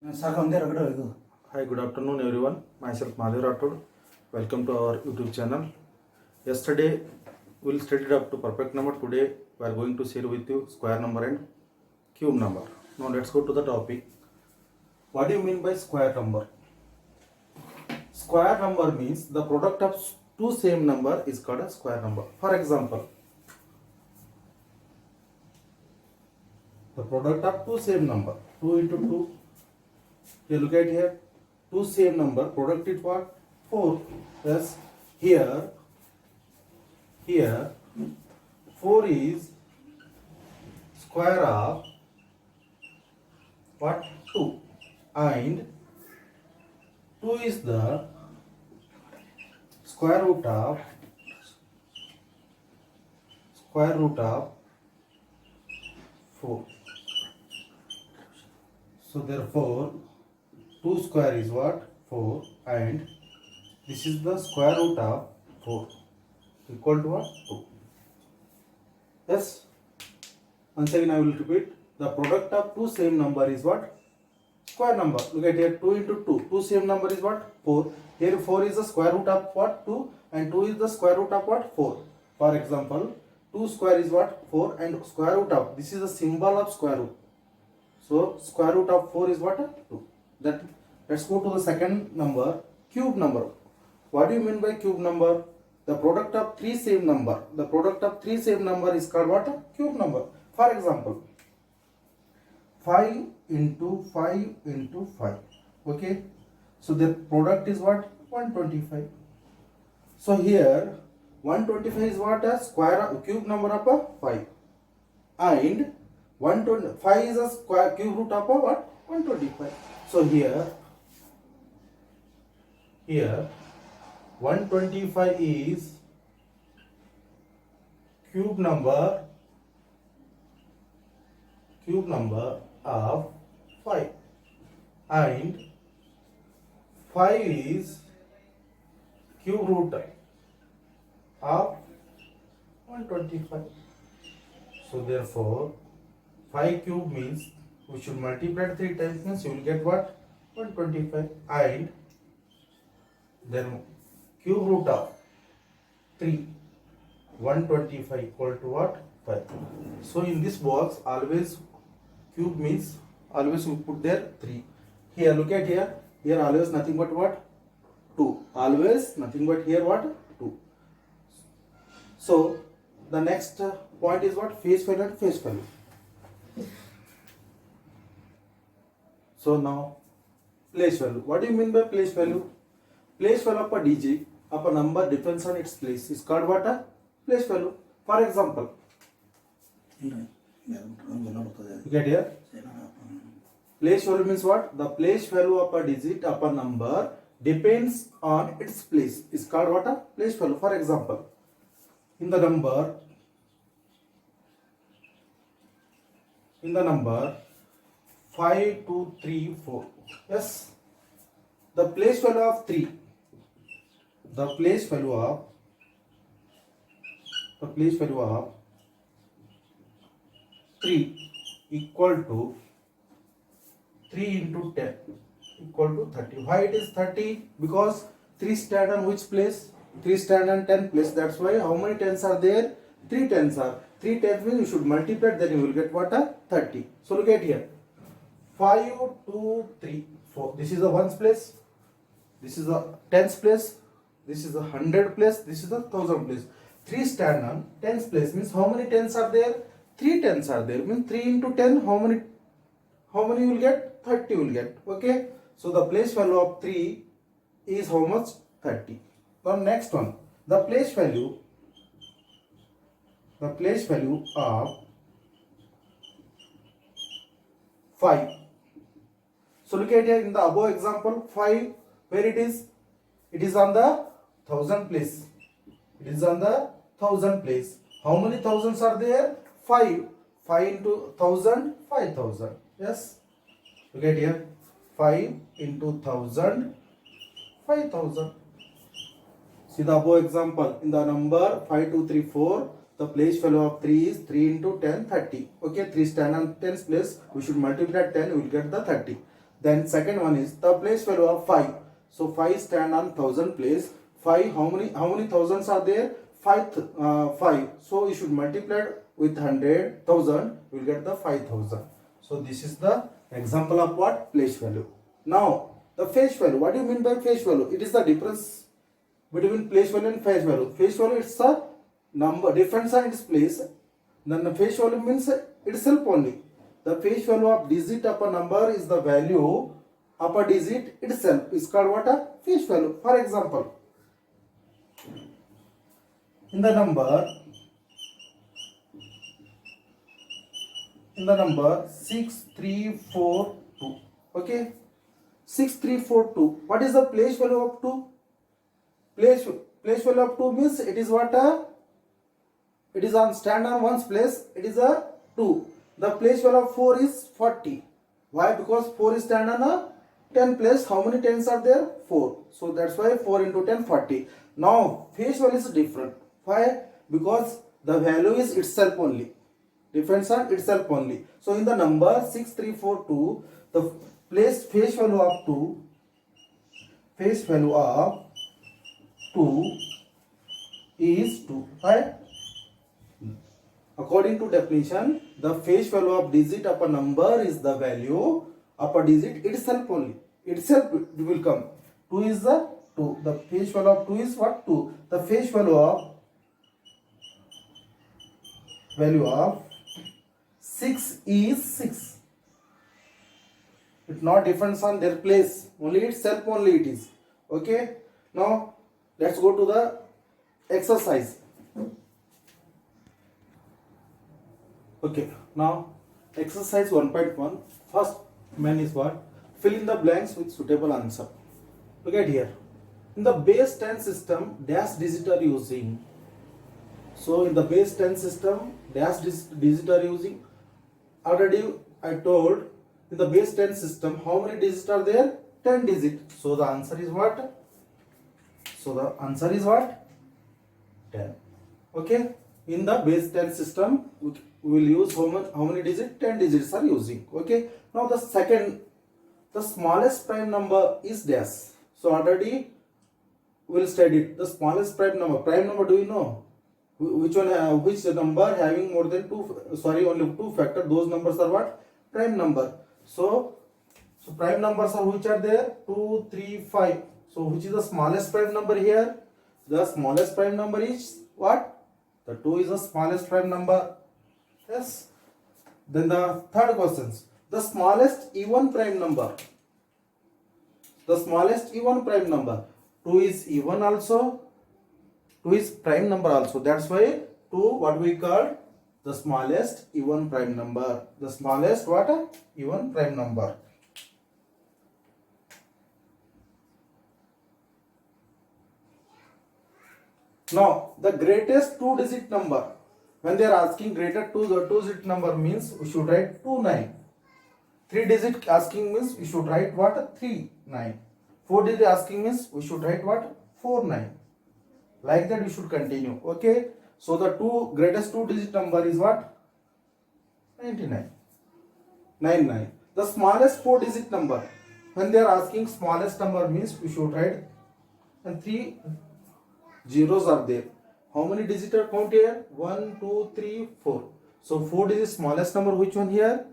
Hi, good afternoon everyone. Myself Madhav Rathod. Welcome to our YouTube channel. Yesterday we studied up to perfect number. Today we are going to share with you square number and cube number. Now let's go to the topic. What do you mean by square number? Square number means the product of two same number is called a square number. For example, the product of two same number, 2 into 2. You look at here, two same number, product is what? 4. Yes, here 4 is square of what? 2, and 2 is the square root of 4. So therefore 2 square is what? 4, and this is the square root of 4 equal to what? 2. Yes. Once again I will repeat. The product of two same number is what? Square number. Look at here, 2 into 2. Two same number is what? 4. Here 4 is the square root of what? 2, and 2 is the square root of what? 4. For example, 2 square is what? 4, and square root of, this is the symbol of square root. So square root of 4 is what? 2. That, let's go to the second number, cube number. What do you mean by cube number? The product of three same number. The product of three same number is called what? Cube number. For example, 5 into 5 into 5. Okay. So the product is what? 125. So here 125 is what? A square cube number of a 5. And 125 is a square cube root of a what? 125. So here 125 is cube number of 5, and 5 is cube root of 125. So therefore 5 cube means we should multiply 3 times, means you will get what? 125, and then cube root of 3, 125 equal to what? 5. So in this box always cube means always we put there 3. Here look at here always nothing but what? 2. Always nothing but here what? 2. So the next point is what? Face value and face value. So now place value. What do you mean by place value? Place value of a digit of a number depends on its place is called what? A place value. For example, you get here, place value means what? The place value of a digit of a number depends on its place is called what? A place value. For example, in the number 5, 2, 3, 4. Yes, the place value of 3. The place value of 3 equal to 3 into 10 equal to 30. Why it is 30? Because 3 stand on which place? 3 stand on 10 place. That's why how many tens are there? 3 tens are. 3 tens means you should multiply, then you will get what? 30. So look at here. 5, 2, 3, 4. This is the ones place. This is the tens place. This is the 100 place. This is the 1000 place. 3 stand on tens place means how many tens are there? 3 tens are there. Means 3 into 10. How many you will get? 30 you will get. Okay. So the place value of 3 is how much? 30. Now next one. The place value of 5. So look at here in the above example, 5, where it is? It is on the 1000 place. It is on the 1000 place. How many thousands are there? 5. 5 into 1000, 5000. Yes. Look at here. 5 into 1000, 5000. See the above example. In the number 5, 2, 3, 4, the place value of 3 is 3 into 10, 30. Okay, 3 stand on 10's place. We should multiply 10, we will get the 30. Then second one is the place value of 5. So 5 stand on 1000 place. 5, how many thousands are there? 5. So you should multiply with 100,000, you will get the 5000. So this is the example of what? Place value. Now the face value. What do you mean by face value? It is the difference between place value and face value. Face value is a number, difference on its place. Then the face value means itself only. The face value of digit of a number is the value of a digit itself. It's called what? A face value. For example, in the number 6342. Okay, 6342. What is the place value of 2? Place value of 2 means it is what? It is on stand on one's place. It is a 2. The place value of 4 is 40. Why? Because 4 is stand on a 10 place. How many tens are there? 4. So that's why 4 into 10, 40. Now face value is different. Why? Because the value is itself only. Depends on itself only. So in the number 6342, the face value of 2 is 2. Right? According to definition, the face value of digit of a number is the value of a digit itself only. Itself will come. 2 is the 2. The face value of 2 is what? 2. The face value of 6 is 6. It not depends on their place. Only itself only it is. Okay. Now let's go to the exercise. Okay. Now exercise 1.1. First man is what? Fill in the blanks with suitable answer. Look at here. In the base 10 system, dash digit are using. So in the base 10 system, dash digit are using. Already I told, in the base 10 system, how many digits are there? 10 digits. So the answer is what? 10. Okay. In the base 10 system, we will use how many digits? 10 digits are using. Okay. Now the second, the smallest prime number is dash. So already we will study it. The smallest prime number. Prime number, do you know? Which one? Which number having more than only 2 factor? Those numbers are what? Prime number. So prime numbers are which are there? 2, 3, 5. So which is the smallest prime number here? The smallest prime number is what? The 2 is the smallest prime number. Yes. Then the third questions. The smallest even prime number. The smallest even prime number. 2 is even also. 2 is prime number also. That's why 2 what we call the smallest even prime number. The smallest what? Even prime number. Now the greatest 2-digit number. When they are asking greater 2-digit number means we should write 29. 3-digit asking means we should write what? 39. 4-digit asking means we should write what? 49. Like that we should continue. Okay. So the greatest 2-digit number is what? 99. 99. The smallest 4-digit number. When they are asking smallest number means we should write, and 3 zeros are there. How many digits are count here? 1, 2, 3, 4. So 4 digits smallest number. Which one here?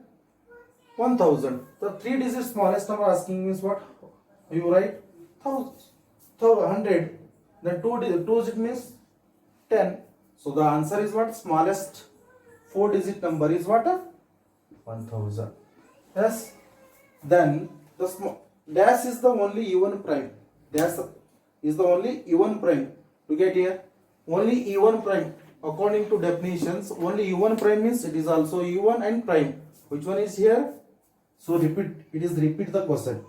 1000. The 3 digits smallest number asking means what? You write 100. Then 2 digit means 10. So the answer is what? Smallest 4-digit number is what? 1000. Yes. Then the dash is the only even prime. Dash is the only even prime. Look at here. Only even prime. According to definitions, only even prime means it is also even and prime. Which one is here? So repeat. It is repeat the question.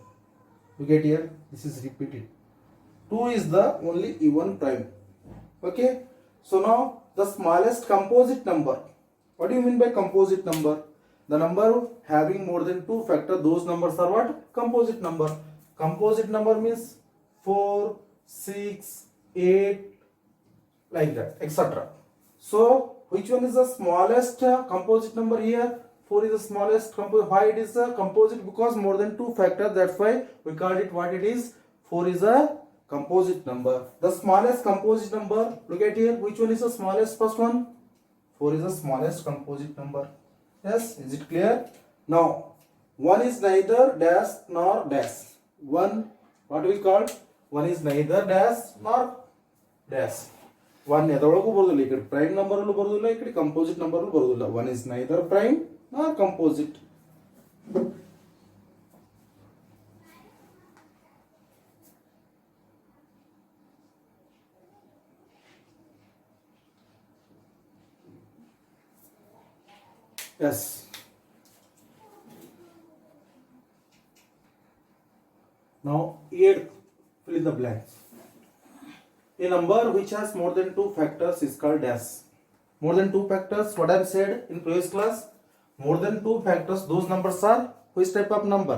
Look at here. This is repeated. 2 is the only even prime. Okay. So now the smallest composite number. What do you mean by composite number? The number having more than 2 factor, those numbers are what? Composite number. Composite number means 4, 6, 8, like that, etc. So which one is the smallest composite number here? 4 is the smallest composite. Why it is a composite? Because more than 2 factors. That's why we called it what it is. 4 is a composite number. The smallest composite number. Look at here. Which one is the smallest? First one. 4 is the smallest composite number. Yes. Is it clear? Now, 1 is neither dash nor dash. 1. What we call? 1 is neither dash nor dash. 1 ಎದರೊಳಗೂ ಬರೋದಿಲ್ಲ, ಈ ಕಡೆ prime number ಅಲ್ಲೂ ಬರೋದಿಲ್ಲ, ಈ ಕಡೆ composite number ಅಲ್ಲೂ ಬರೋದಿಲ್ಲ. 1 is neither prime nor composite. Yes. Now, here fill in the blanks. A number which has more than 2 factors is called dash. More than 2 factors, what I have said in previous class, more than 2 factors, those numbers are which type of number?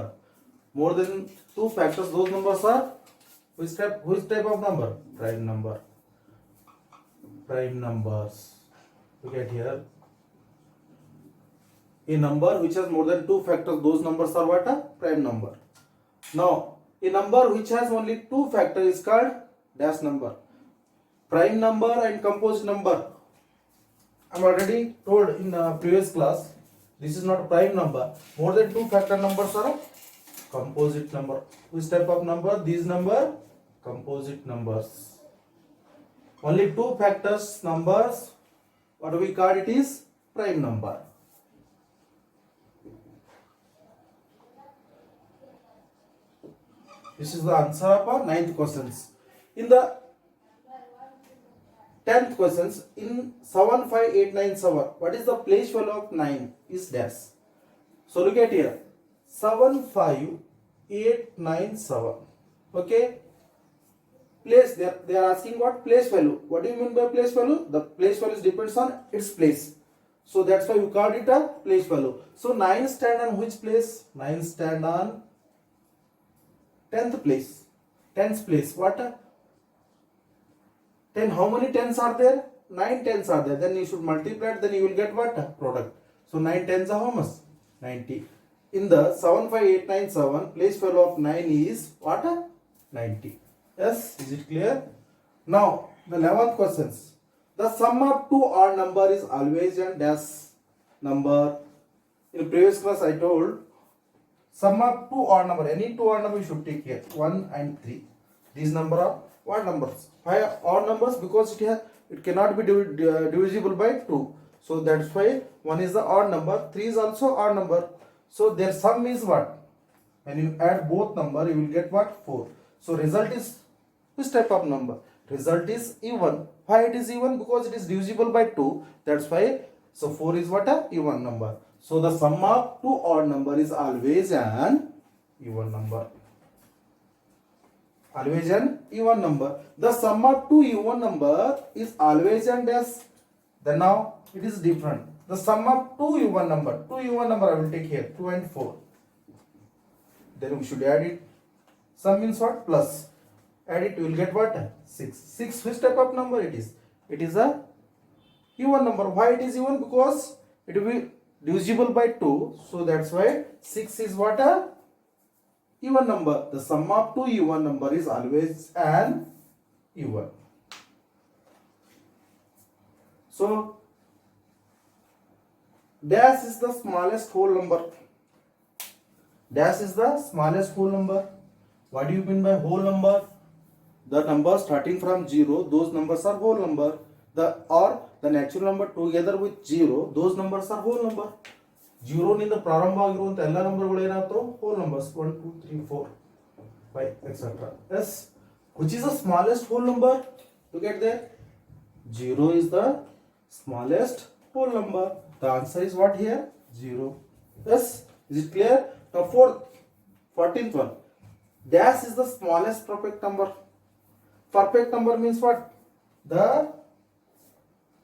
More than 2 factors, those numbers are which type of number? Prime number. Prime numbers. Look at here. A number which has more than 2 factors, those numbers are what? A prime number. Now, a number which has only 2 factors is called dash number. Prime number and composite number. I am already told in previous class. This is not prime number. More than 2 factor numbers are composite number. Which type of number? These number composite numbers. Only 2 factors numbers. What do we call it is prime number. This is the answer of our 9th questions. In the 10th questions, in 75897, what is the place value of 9 is dash. So look at here, 75897. Okay, place, they are asking what place value. What do you mean by place value? The place value depends on its place. So that's why we called it a place value. So 9 stand on which place? 9 stand on 10th place. 10th place. What? 10. How many 10s are there? 9 10s are there. Then you should multiply it. Then you will get what? Product. So 9 10s are how much? 90. In the 75897, place value of 9 is what? 90. Yes. Is it clear? Now the 11th questions. The sum of 2 odd number is always a dash number. In previous class I told, sum of 2 odd number, any 2 odd number you should take here, 1 and 3. These number are odd numbers. Why odd numbers? Because it cannot be divisible by 2. So that's why 1 is the odd number, 3 is also odd number. So their sum is what? When you add both number, you will get what? 4. So result is which type of number? Result is even. Why it is even? Because it is divisible by 2. That's why. So 4 is what? A even number. So the sum of 2 odd number is always an even number. Always an even number. The sum of 2 even number is always an dash. Then now it is different. The sum of 2 even number. 2 even number I will take here. 2 and 4. Then we should add it. Sum means what? Plus. Add it, you will get what? 6. 6 which type of number it is? It is a even number. Why it is even? Because it will be divisible by 2. So that's why 6 is what? A even number. The sum of 2 even number is always an even. So dash is the smallest whole number. Dash is the smallest whole number. What do you mean by whole number? The number starting from 0, those numbers are whole number. The natural number together with 0, those numbers are whole number. 0 ನಿಂದ ಪ್ರಾರಂಭ ಆಗಿರುವಂತ ಎಲ್ಲ ನಂಬರ್ಗಳು ಏನಾಗ್ತವೆ? whole numbers. 1 2 3 4 5 etc. Yes. Which is the smallest whole number? Look at there. 0 is the smallest whole number. The answer is what here? 0. Yes. Is it clear? Now 14th one. Dash is the smallest perfect number. Perfect number means what? The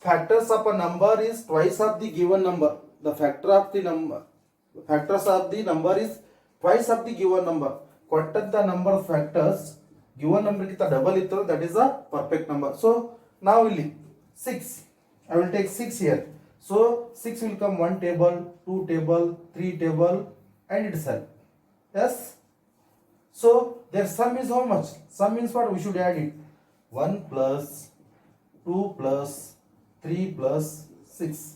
factors of a number is twice of the given number. The factors of the number is twice of the given number. ಕೊಟ್ಟಂತ number of factors given number ಗಿಂತ double ಇತ್ತು, that is a perfect number. So now ಇಲ್ಲಿ 6. I will take 6 here. So 6 will come 1 table, 2 table, 3 table and itself. Yes. So their sum is how much? Sum means what? We should add it. 1 plus 2 plus 3 plus 6.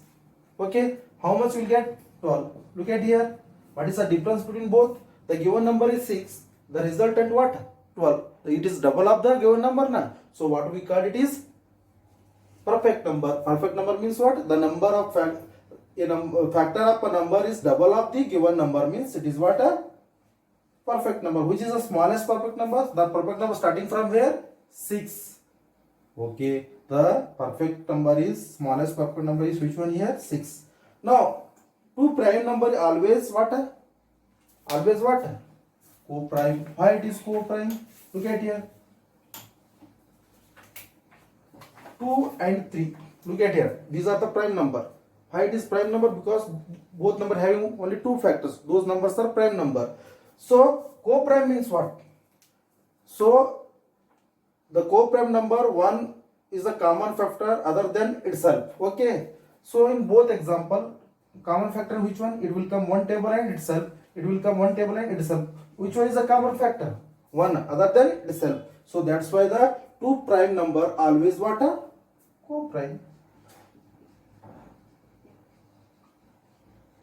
Okay. How much will get? 12. Look at here. What is the difference between both? The given number is 6. The resultant what? 12. It is double of the given number now. So what we call it is perfect number. Perfect number means what? The number of factor of a number is double of the given number, means it is what? A perfect number. Which is the smallest perfect number? The perfect number starting from where? 6. Okay. The perfect number is, smallest perfect number is which one here? 6. Now, two prime number always what? Always what? Co-prime. Why it is co-prime? Look at here. 2 and 3. Look at here. These are the prime number. Why it is prime number? Because both number having only two factors. Those numbers are prime number. So co-prime means what? So the co-prime number 1 is a common factor other than itself. Okay. So in both example, common factor which one? It will come 1 table and itself. It will come 1 table and itself. Which one is a common factor? 1 other than itself. So that's why the two prime number always what? A co-prime.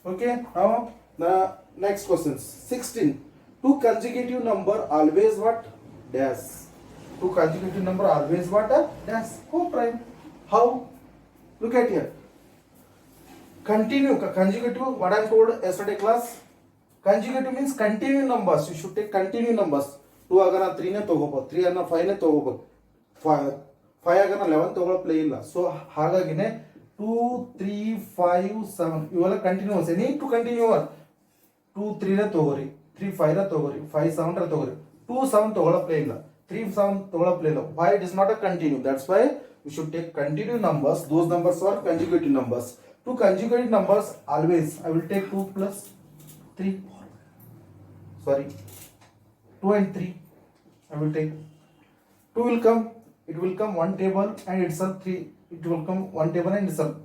Okay. Now the next question. 16. Two consecutive number always what? Dash. Two consecutive number always what? A dash. Co-prime. How? Look at here. Continue. Consecutive. What I told yesterday class. Consecutive means continuing numbers. You should take continuing numbers. 2 agana 3 ne ತಗೋಬಹುದು, 3 ಅನ್ನ 5 ನೆ ತಗೋಬಹುದು, 5 agana 11 ತಗೊಳ್ಳೋ play ಇಲ್ಲ. So ಹಾಗಾಗಿನೇ 2 3 5 7 ಇವೆಲ್ಲ continuous. Need to continue. 2 3 ನೇ ತಗೋರಿ, 3 5 ನೇ ತಗೋರಿ, 5 7 ನೇ ತಗೋರಿ. 2 7 ತಗೊಳ್ಳೋ ಪ್ಲೇ ಇಲ್ಲ, 3 7 ತಗೊಳ್ಳೋ ಪ್ಲೇ ಇಲ್ಲ. Why it is not a continue? That's why we should take continuous numbers. Those numbers are consecutive numbers. Two consecutive numbers always I will take 2 plus 3. Sorry, 2 and 3 I will take. 2 will come, it will come 1 table and itself 3, it will come 1 table and itself.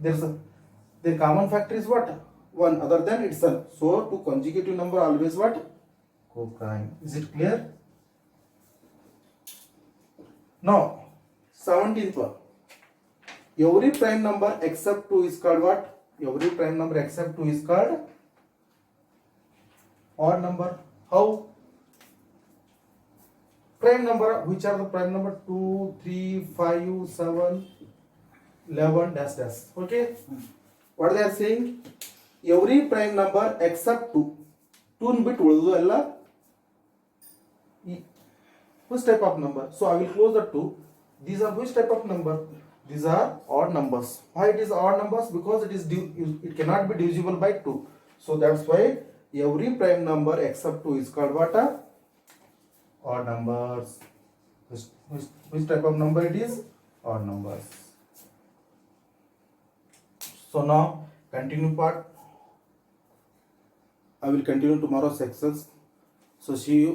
The common factor is what? 1 other than itself. So two consecutive number always what? Co-prime. Is it clear? Now 17th one. Every prime number except 2 is called what? Every prime number except 2 is called odd number. How? Prime number, which are the prime number? 2 3 5 7 11 dash dash. Okay. What they are saying? Every prime number except 2. 2 bit ಉಳಿದು ಎಲ್ಲ which type of number? So I will close the 2. These are which type of number? These are odd numbers. Why it is odd numbers? Because it cannot be divisible by 2. So that's why every prime number except 2 is called what? Odd numbers. Which type of number it is? Odd numbers. So now continue part. I will continue tomorrow's exercise. So see you.